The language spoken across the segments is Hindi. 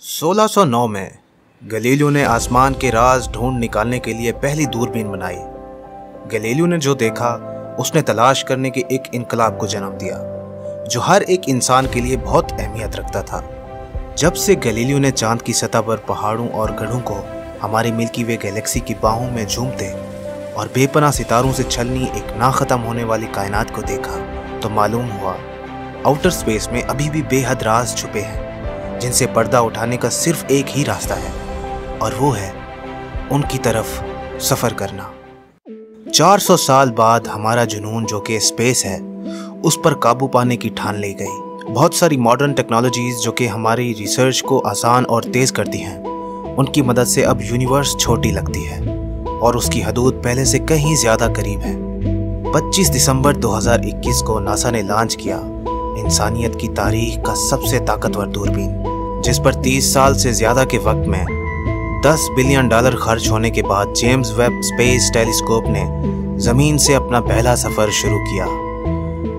1609 में गैलीलियो ने आसमान के राज ढूंढ निकालने के लिए पहली दूरबीन बनाई। गैलीलियो ने जो देखा उसने तलाश करने के एक इनकलाब को जन्म दिया जो हर एक इंसान के लिए बहुत अहमियत रखता था। जब से गैलीलियो ने चांद की सतह पर पहाड़ों और गढ़ों को हमारी मिल्की वे गैलेक्सी की बाहों में झूमते और बेपनाह सितारों से छलनी एक ना ख़त्म होने वाली कायनात को देखा तो मालूम हुआ आउटर स्पेस में अभी भी बेहद राज छुपे हैं जिनसे पर्दा उठाने का सिर्फ एक ही रास्ता है और वो है उनकी तरफ सफ़र करना। 400 साल बाद हमारा जुनून जो कि स्पेस है उस पर काबू पाने की ठान ली गई। बहुत सारी मॉडर्न टेक्नोलॉजीज़ जो कि हमारी रिसर्च को आसान और तेज़ करती हैं उनकी मदद से अब यूनिवर्स छोटी लगती है और उसकी हदूद पहले से कहीं ज़्यादा करीब है। 25 दिसंबर 2021 को नासा ने लॉन्च किया इंसानियत की तारीख का सबसे ताकतवर दूरबीन जिस पर 30 साल से ज़्यादा के वक्त में $10 बिलियन खर्च होने के बाद जेम्स वेब स्पेस टेलीस्कोप ने ज़मीन से अपना पहला सफ़र शुरू किया।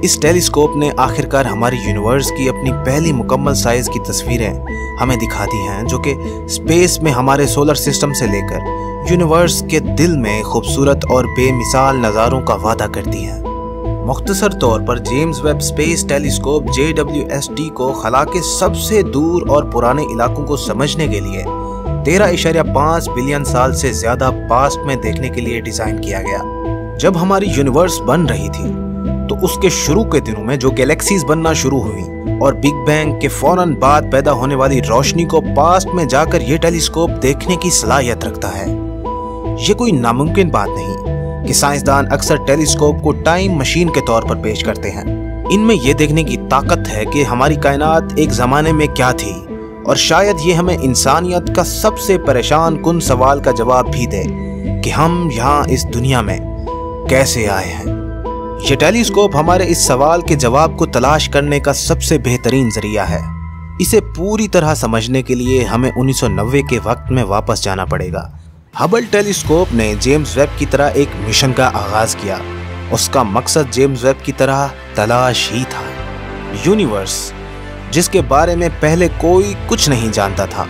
इस टेलीस्कोप ने आखिरकार हमारी यूनिवर्स की अपनी पहली मुकम्मल साइज़ की तस्वीरें हमें दिखा दी हैं जो कि स्पेस में हमारे सोलर सिस्टम से लेकर यूनिवर्स के दिल में खूबसूरत और बेमिसाल नज़ारों का वादा करती हैं। मुख्तसर तौर पर James Webb space telescope JWST को खला के सबसे दूर और पुराने इलाकों को समझने के लिए 13.5 बिलियन साल से ज़्यादा पास्ट में देखने के लिए डिज़ाइन किया गया। जब हमारी यूनिवर्स बन रही थी तो उसके शुरू के दिनों में जो गैलेक्सीज बनना शुरू हुई और बिग बैंग के फौरन बाद पैदा होने वाली रोशनी को पास्ट में जाकर ये टेलीस्कोप देखने की सलाहियत रखता है। ये कोई नामुमकिन बात नहीं कि साइंसदान अक्सर टेलीस्कोप को टाइम मशीन के तौर पर पेश करते हैं। इनमें यह देखने की ताकत है कि हमारी कायनात एक ज़माने में क्या थी और शायद ये हमें इंसानियत का सबसे परेशान कुन सवाल का जवाब भी दे कि हम यहाँ इस दुनिया में कैसे आए हैं। ये टेलीस्कोप हमारे इस सवाल के जवाब को तलाश करने का सबसे बेहतरीन जरिया है। इसे पूरी तरह समझने के लिए हमें 1990 के वक्त में वापस जाना पड़ेगा। हबल टेलीस्कोप ने जेम्स वेब की तरह एक मिशन का आगाज किया। उसका मकसद जेम्स वेब की तरह तलाश ही था। यूनिवर्स जिसके बारे में पहले कोई कुछ नहीं जानता था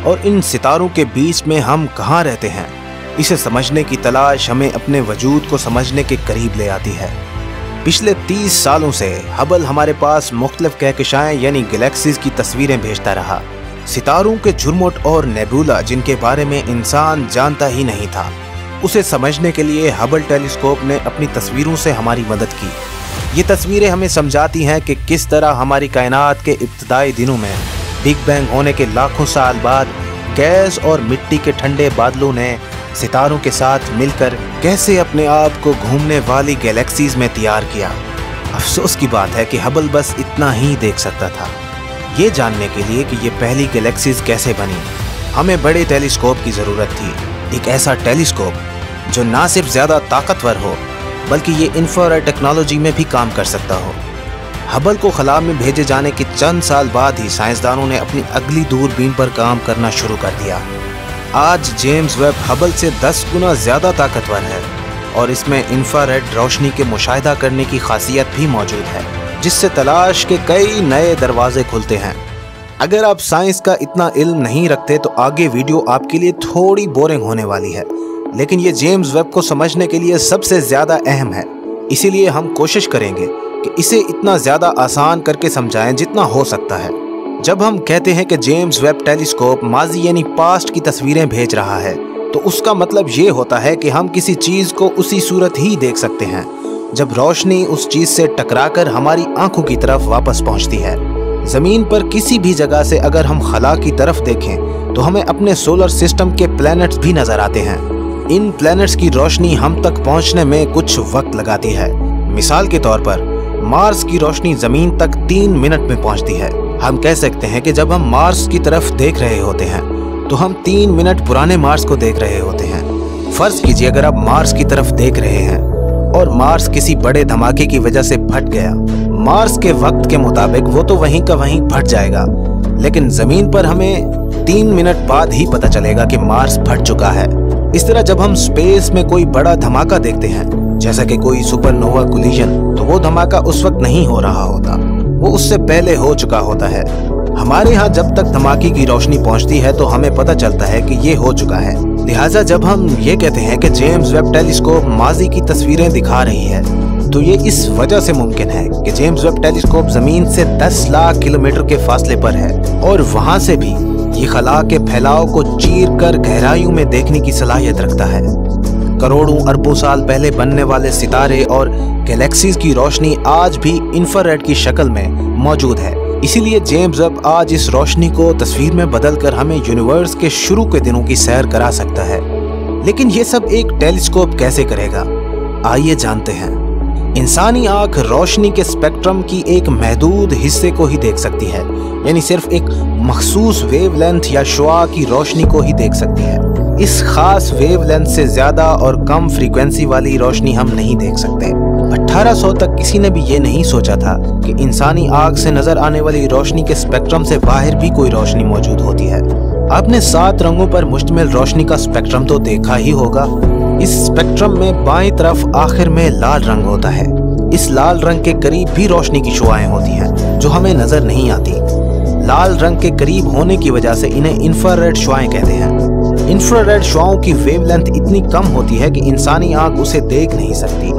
और इन सितारों के बीच में हम कहाँ रहते हैं, इसे समझने की तलाश हमें अपने वजूद को समझने के करीब ले आती है। पिछले 30 सालों से हबल हमारे पास मुख्तलिफ कहकशाएं यानी गैलेक्सीज की तस्वीरें भेजता रहा। सितारों के झुरमुट और नेबुला जिनके बारे में इंसान जानता ही नहीं था, उसे समझने के लिए हबल टेलीस्कोप ने अपनी तस्वीरों से हमारी मदद की। ये तस्वीरें हमें समझाती हैं कि किस तरह हमारी कायनात के इब्तदाई दिनों में बिग बैंग होने के लाखों साल बाद गैस और मिट्टी के ठंडे बादलों ने सितारों के साथ मिलकर कैसे अपने आप को घूमने वाली गैलेक्सीज में तैयार किया। अफसोस की बात है कि हबल बस इतना ही देख सकता था। ये जानने के लिए कि ये पहली गैलेक्सीज कैसे बनी, हमें बड़े टेलीस्कोप की ज़रूरत थी। एक ऐसा टेलीस्कोप जो ना सिर्फ ज़्यादा ताकतवर हो बल्कि ये इंफ्रारेड टेक्नोलॉजी में भी काम कर सकता हो। हबल को खला में भेजे जाने के चंद साल बाद ही साइंसदानों ने अपनी अगली दूरबीन पर काम करना शुरू कर दिया। आज जेम्स वेब हबल से 10 गुना ज़्यादा ताकतवर है और इसमें इंफ्रारेड रोशनी के मुशाहिदा करने की खासियत भी मौजूद है जिससे तलाश के कई नए दरवाजे खुलते हैं। अगर आप साइंस का इतना इल्म नहीं रखते तो आगे वीडियो आपके लिए थोड़ी बोरिंग होने वाली है, लेकिन ये जेम्स वेब को समझने के लिए सबसे ज़्यादा अहम है। इसीलिए हम कोशिश करेंगे कि इसे इतना ज़्यादा आसान करके समझाएं जितना हो सकता है। जब हम कहते हैं कि जेम्स वेब टेलीस्कोप माजी यानी पास्ट की तस्वीरें भेज रहा है तो उसका मतलब ये होता है कि हम किसी चीज़ को उसी सूरत ही देख सकते हैं जब रोशनी उस चीज़ से टकराकर हमारी आंखों की तरफ वापस पहुंचती है। ज़मीन पर किसी भी जगह से अगर हम खला की तरफ देखें तो हमें अपने सोलर सिस्टम के प्लैनेट्स भी नज़र आते हैं। इन प्लैनेट्स की रोशनी हम तक पहुंचने में कुछ वक्त लगाती है। मिसाल के तौर पर मार्स की रोशनी ज़मीन तक 3 मिनट में पहुंचती है। हम कह सकते हैं कि जब हम मार्स की तरफ देख रहे होते हैं तो हम 3 मिनट पुराने मार्स को देख रहे होते हैं। फ़र्ज़ कीजिए अगर आप मार्स की तरफ देख रहे हैं और मार्स किसी बड़े धमाके की वजह से फट गया, मार्स के वक्त के मुताबिक वो तो वहीं का वहीं फट जाएगा, लेकिन ज़मीन पर हमें 3 मिनट बाद ही पता चलेगा कि मार्स फट चुका है। इस तरह जब हम स्पेस में कोई बड़ा धमाका देखते हैं जैसा कि कोई सुपरनोवा कोलिजन, तो वो धमाका उस वक्त नहीं हो रहा होता, वो उससे पहले हो चुका होता है। हमारे यहाँ जब तक धमाके की रोशनी पहुँचती है तो हमें पता चलता है कि ये हो चुका है। लिहाजा जब हम ये कहते हैं कि जेम्स वेब टेलीस्कोप माजी की तस्वीरें दिखा रही है, तो ये इस वजह से मुमकिन है कि जेम्स वेब टेलीस्कोप जमीन से 10 लाख किलोमीटर के फासले पर है और वहाँ से भी ये खला के फैलाव को चीर कर गहराइयों में देखने की सलाहियत रखता है। करोड़ों अरबों साल पहले बनने वाले सितारे और गैलेक्सीज की रोशनी आज भी इंफ्रारेड की शक्ल में मौजूद है। इसीलिए जेम्स वेब आज इस रोशनी को तस्वीर में बदलकर हमें यूनिवर्स के शुरू के दिनों की सैर करा सकता है। लेकिन ये सब एक टेलीस्कोप कैसे करेगा, आइए जानते हैं। इंसानी आंख रोशनी के स्पेक्ट्रम की एक महदूद हिस्से को ही देख सकती है, यानी सिर्फ एक मखसूस वेवलेंथ या शुआ की रोशनी को ही देख सकती है। इस खास वेवलेंथ से ज्यादा और कम फ्रीक्वेंसी वाली रोशनी हम नहीं देख सकते। 1800 तक किसी ने भी ये नहीं सोचा था कि इंसानी आंख से नजर आने वाली रोशनी के स्पेक्ट्रम से बाहर भी कोई रोशनी मौजूद होती है। आपने 7 रंगों पर मुश्तमिल रोशनी का स्पेक्ट्रम तो देखा ही होगा। इस स्पेक्ट्रम में बाईं तरफ आखिर में लाल रंग होता है। इस लाल रंग के करीब भी रोशनी की शुआएं होती हैं जो हमें नजर नहीं आती। लाल रंग के करीब होने की वजह से इन्हें इंफ्रारेड शुआएं कहते हैं। इंफ्रारेड शुआओं की वेवलेंथ इतनी कम होती है कि इंसानी आंख उसे देख नहीं सकती।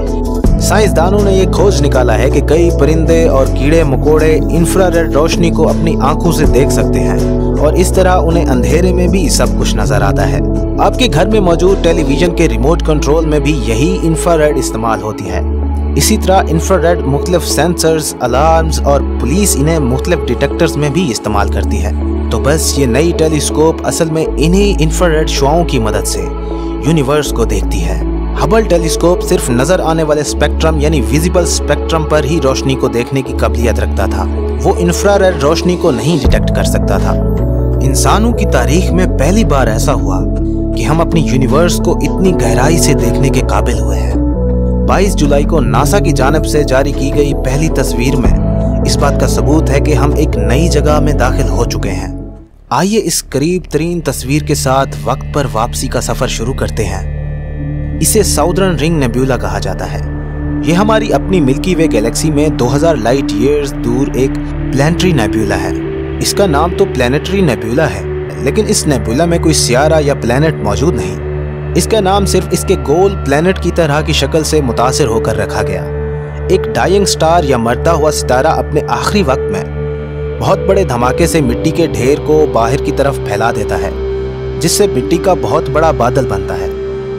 साइंसदानों ने यह खोज निकाला है कि कई परिंदे और कीड़े मकोड़े इंफ्रारेड रोशनी को अपनी आंखों से देख सकते हैं और इस तरह उन्हें अंधेरे में भी सब कुछ नजर आता है। आपके घर में मौजूद टेलीविजन के रिमोट कंट्रोल में भी यही इंफ्रारेड इस्तेमाल होती है। इसी तरह इंफ्रारेड मुख्तलिफ सेंसर्स, अलार्म्स और पुलिस इन्हें मुख्तलिफ डिटेक्टर्स में भी इस्तेमाल करती है। तो बस ये नई टेलीस्कोप असल में इन्हीं इंफ्रारेड शुआओं की मदद से यूनिवर्स को देखती है। हबल टेलीस्कोप सिर्फ नजर आने वाले स्पेक्ट्रम यानी विजिबल स्पेक्ट्रम पर ही रोशनी को देखने की काबिलियत रखता था। वो इंफ्रारेड रोशनी को नहीं डिटेक्ट कर सकता था। इंसानों की तारीख में पहली बार ऐसा हुआ कि हम अपनी यूनिवर्स को इतनी गहराई से देखने के काबिल हुए हैं। 22 जुलाई को नासा की जानिब से जारी की गई पहली तस्वीर में इस बात का सबूत है कि हम एक नई जगह में दाखिल हो चुके हैं। आइए इस करीब तरीन तस्वीर के साथ वक्त पर वापसी का सफर शुरू करते हैं। इसे साउदर्न रिंग नेब्यूला कहा जाता है। यह हमारी अपनी मिल्की वे गैलेक्सी में 2000 लाइट ईयर्स दूर एक प्लैनेटरी नेब्यूला है। इसका नाम तो प्लैनेटरी नेब्यूला है, लेकिन इस नेब्यूला में कोई सियारा या प्लैनेट मौजूद नहीं। इसका नाम सिर्फ इसके गोल प्लैनेट की तरह की शक्ल से मुतासिर होकर रखा गया। एक डाइंग स्टार या मरता हुआ सितारा अपने आखिरी वक्त में बहुत बड़े धमाके से मिट्टी के ढेर को बाहर की तरफ फैला देता है, जिससे मिट्टी का बहुत बड़ा बादल बनता है,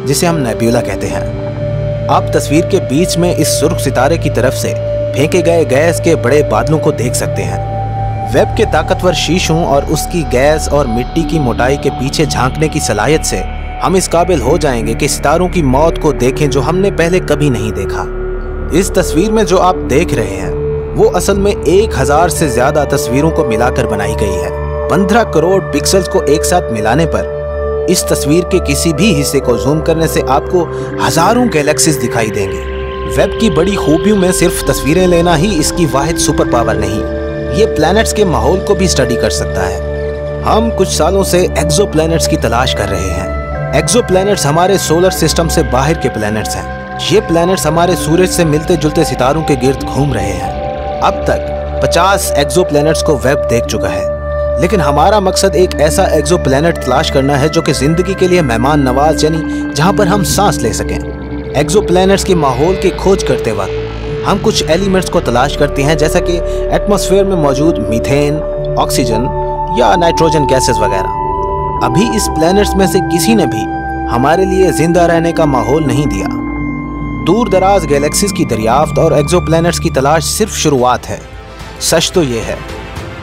जिसे हम नेब्यूला कहते हैं। आप तस्वीर के बीच में इस सुर्ख सितारे की तरफ से फेंके गए गैस के बड़े बादलों को देख सकते हैं। वेब के ताकतवर शीशों और उसकी गैस और मिट्टी की मोटाई के पीछे झांकने की सलाहियत से हम इस काबिल हो जाएंगे कि सितारों की मौत को देखें जो हमने पहले कभी नहीं देखा। इस तस्वीर में जो आप देख रहे हैं वो असल में 1000 से ज्यादा तस्वीरों को मिलाकर बनाई गई है। 15 करोड़ पिक्सल्स को एक साथ मिलाने पर इस तस्वीर के किसी भी हिस्से को जूम करने से आपको हजारों गैलेक्सीज दिखाई देंगे। वेब की बड़ी खूबियों में सिर्फ तस्वीरें लेना ही इसकी वाहिद सुपर पावर नहीं, ये प्लैनेट्स के माहौल को भी स्टडी कर सकता है। हम कुछ सालों से एक्सो प्लैनेट्स की तलाश कर रहे हैं। एक्सो प्लैनेट्स हमारे सोलर सिस्टम से बाहर के प्लैनेट्स हैं। ये प्लैनेट्स हमारे सूरज से मिलते जुलते सितारों के गिर्द घूम रहे हैं। अब तक 50 एक्सो प्लैनेट्स को वेब देख चुका है, लेकिन हमारा मकसद एक ऐसा एक्सो प्लैनेट तलाश करना है जो कि जिंदगी के लिए मेहमान नवाज यानी जहां पर हम सांस ले सकें। एक्सो प्लैनेट्स के माहौल की खोज करते वक्त हम कुछ एलिमेंट्स को तलाश करते हैं, जैसा कि एटमॉस्फेयर में मौजूद मीथेन, ऑक्सीजन या नाइट्रोजन गैसेस वगैरह। अभी इस प्लैनेट्स में से किसी ने भी हमारे लिए जिंदा रहने का माहौल नहीं दिया। दूर दराज गैलेक्सीज की दरियाफ्त और एक्सो प्लैनेट्स की तलाश सिर्फ शुरुआत है। सच तो ये है,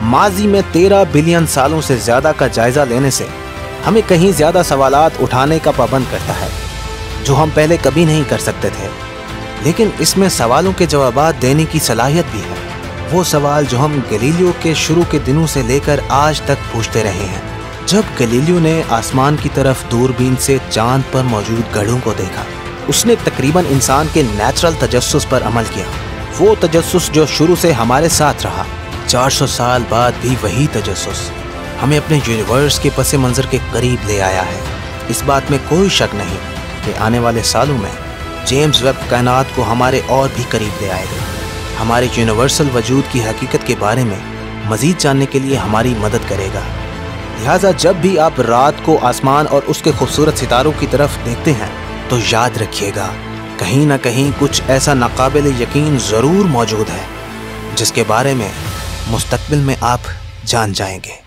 माजी में 13 बिलियन सालों से ज्यादा का जायजा लेने से हमें कहीं ज्यादा सवालात उठाने का पाबंद करता है, जो हम पहले कभी नहीं कर सकते थे। लेकिन इसमें सवालों के जवाबात देने की सलाहियत भी है। वो सवाल जो हम गैलीलियो के शुरू के दिनों से लेकर आज तक पूछते रहे हैं। जब गैलीलियो ने आसमान की तरफ दूरबीन से चांद पर मौजूद गढ़ों को देखा, उसने तकरीबन इंसान के नेचुरल तजस्सुस पर अमल किया। वो तजस्सुस जो शुरू से हमारे साथ रहा। 400 साल बाद भी वही तजस्सुस हमें अपने यूनिवर्स के पस मंज़र के करीब ले आया है। इस बात में कोई शक नहीं कि आने वाले सालों में जेम्स वेब कायनात को हमारे और भी करीब ले आएगा। हमारे यूनिवर्सल वजूद की हकीकत के बारे में मज़ीद जानने के लिए हमारी मदद करेगा। लिहाजा जब भी आप रात को आसमान और उसके खूबसूरत सितारों की तरफ देखते हैं तो याद रखिएगा, कहीं ना कहीं कुछ ऐसा नाकाबिल यकीन ज़रूर मौजूद है जिसके बारे में मुस्तकबिल में आप जान जाएंगे।